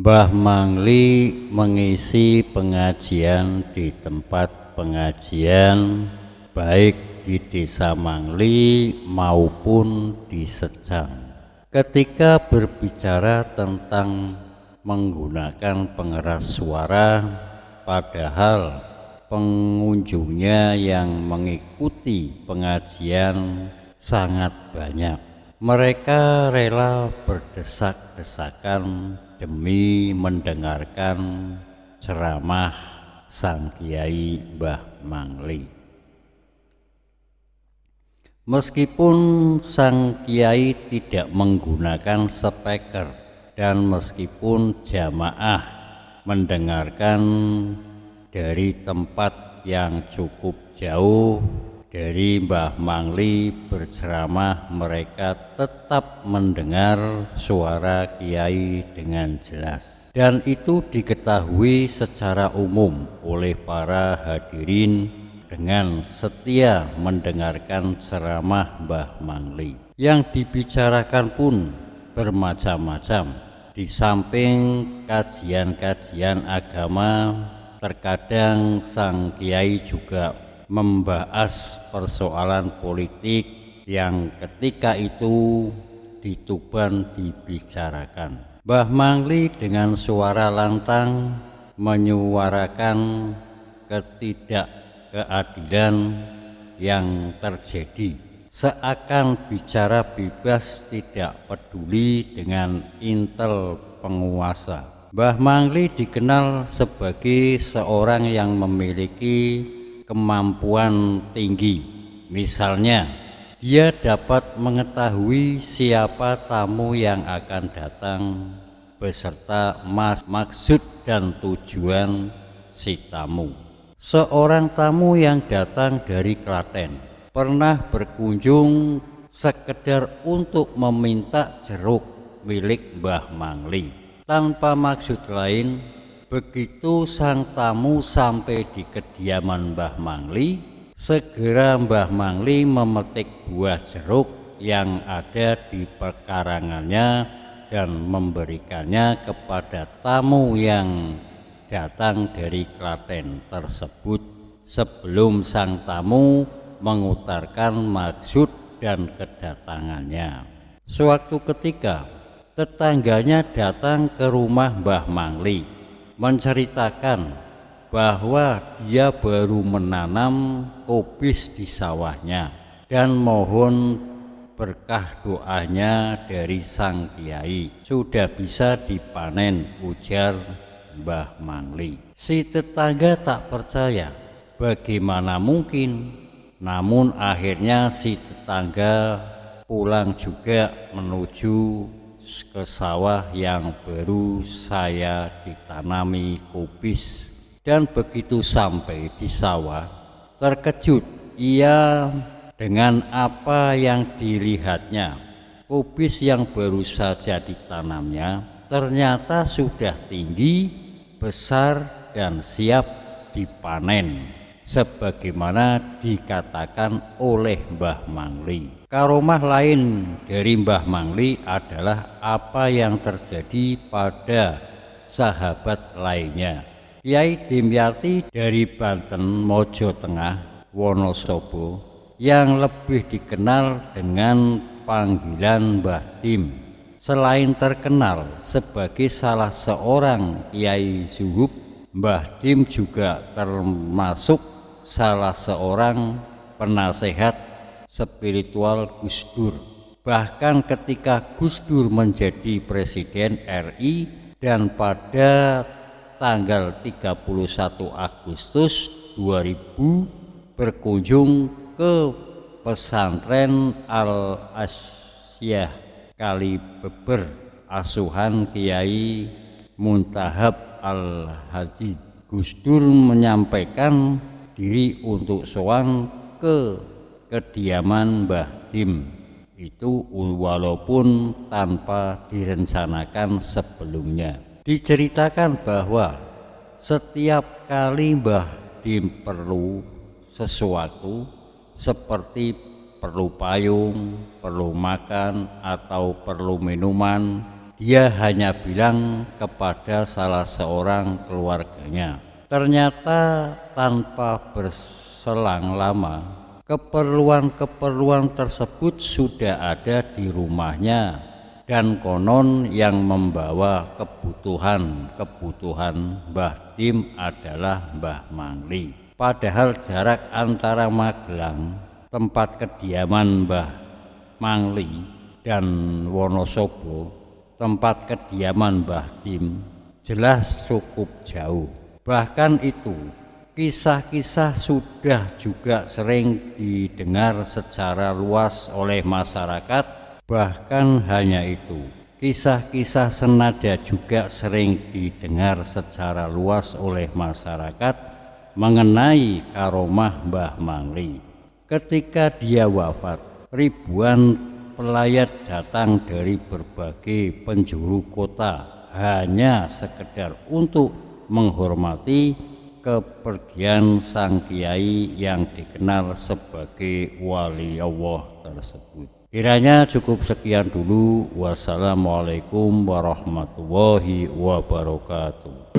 Mbah Mangli mengisi pengajian di tempat pengajian baik di Desa Mangli maupun di Secang. Ketika berbicara tentang menggunakan pengeras suara, padahal pengunjungnya yang mengikuti pengajian sangat banyak. Mereka rela berdesak-desakan demi mendengarkan ceramah Sang Kiai Mbah Mangli. Meskipun Sang Kiai tidak menggunakan speaker dan meskipun jamaah mendengarkan dari tempat yang cukup jauh dari Mbah Mangli berceramah, mereka tetap mendengar suara Kiai dengan jelas. Dan itu diketahui secara umum oleh para hadirin dengan setia mendengarkan ceramah Mbah Mangli. Yang dibicarakan pun bermacam-macam. Di samping kajian-kajian agama, terkadang Sang Kiai juga membahas persoalan politik yang ketika itu di Tuban dibicarakan. Mbah Mangli dengan suara lantang menyuarakan ketidakkeadilan yang terjadi, seakan bicara bebas, tidak peduli dengan intel penguasa. Mbah Mangli dikenal sebagai seorang yang memiliki kemampuan tinggi. Misalnya, dia dapat mengetahui siapa tamu yang akan datang beserta maksud dan tujuan si tamu. Seorang tamu yang datang dari Klaten pernah berkunjung sekedar untuk meminta jeruk milik Mbah Mangli tanpa maksud lain. Begitu sang tamu sampai di kediaman Mbah Mangli, segera Mbah Mangli memetik buah jeruk yang ada di pekarangannya dan memberikannya kepada tamu yang datang dari Klaten tersebut sebelum sang tamu mengutarakan maksud dan kedatangannya. Suatu ketika, tetangganya datang ke rumah Mbah Mangli menceritakan bahwa dia baru menanam kubis di sawahnya dan mohon berkah doanya dari Sang Kiai. Sudah bisa dipanen, ujar Mbah Mangli. Si tetangga tak percaya, bagaimana mungkin? Namun akhirnya si tetangga pulang juga menuju ke sawah yang baru saya ditanami kubis. Dan begitu sampai di sawah, terkejut ia dengan apa yang dilihatnya. Kubis yang baru saja ditanamnya ternyata sudah tinggi, besar, dan siap dipanen sebagaimana dikatakan oleh Mbah Mangli. Karomah lain dari Mbah Mangli adalah apa yang terjadi pada sahabat lainnya. Kiai Dimyati dari Banten Mojo Tengah Wonosobo yang lebih dikenal dengan panggilan Mbah Dim. Selain terkenal sebagai salah seorang kiai zuhud, Mbah Dim juga termasuk salah seorang penasehat spiritual Gus Dur. Bahkan ketika Gus Dur menjadi Presiden RI dan pada tanggal 31 Agustus 2000 berkunjung ke pesantren Al-Asyah Kalibeber asuhan Kiai Muntahab Al-Hadid. Gus Dur menyampaikan diri untuk sowan ke kediaman Mbah Dim itu walaupun tanpa direncanakan sebelumnya. Diceritakan bahwa setiap kali Mbah Dim perlu sesuatu seperti perlu payung, perlu makan atau perlu minuman, Dia hanya bilang kepada salah seorang keluarganya. Ternyata tanpa berselang lama, keperluan-keperluan tersebut sudah ada di rumahnya, dan konon yang membawa kebutuhan Mbah Dim adalah Mbah Mangli. Padahal jarak antara Magelang, tempat kediaman Mbah Mangli, dan Wonosobo, tempat kediaman Mbah Dim, jelas cukup jauh. Bahkan itu, kisah-kisah sudah juga sering didengar secara luas oleh masyarakat. Bahkan hanya itu, kisah-kisah senada juga sering didengar secara luas oleh masyarakat mengenai karomah Mbah Mangli. Ketika dia wafat, ribuan pelayat datang dari berbagai penjuru kota hanya sekedar untuk menghormati kepergian sang kiai yang dikenal sebagai wali Allah tersebut. Kiranya cukup sekian dulu. Wassalamualaikum warahmatullahi wabarakatuh.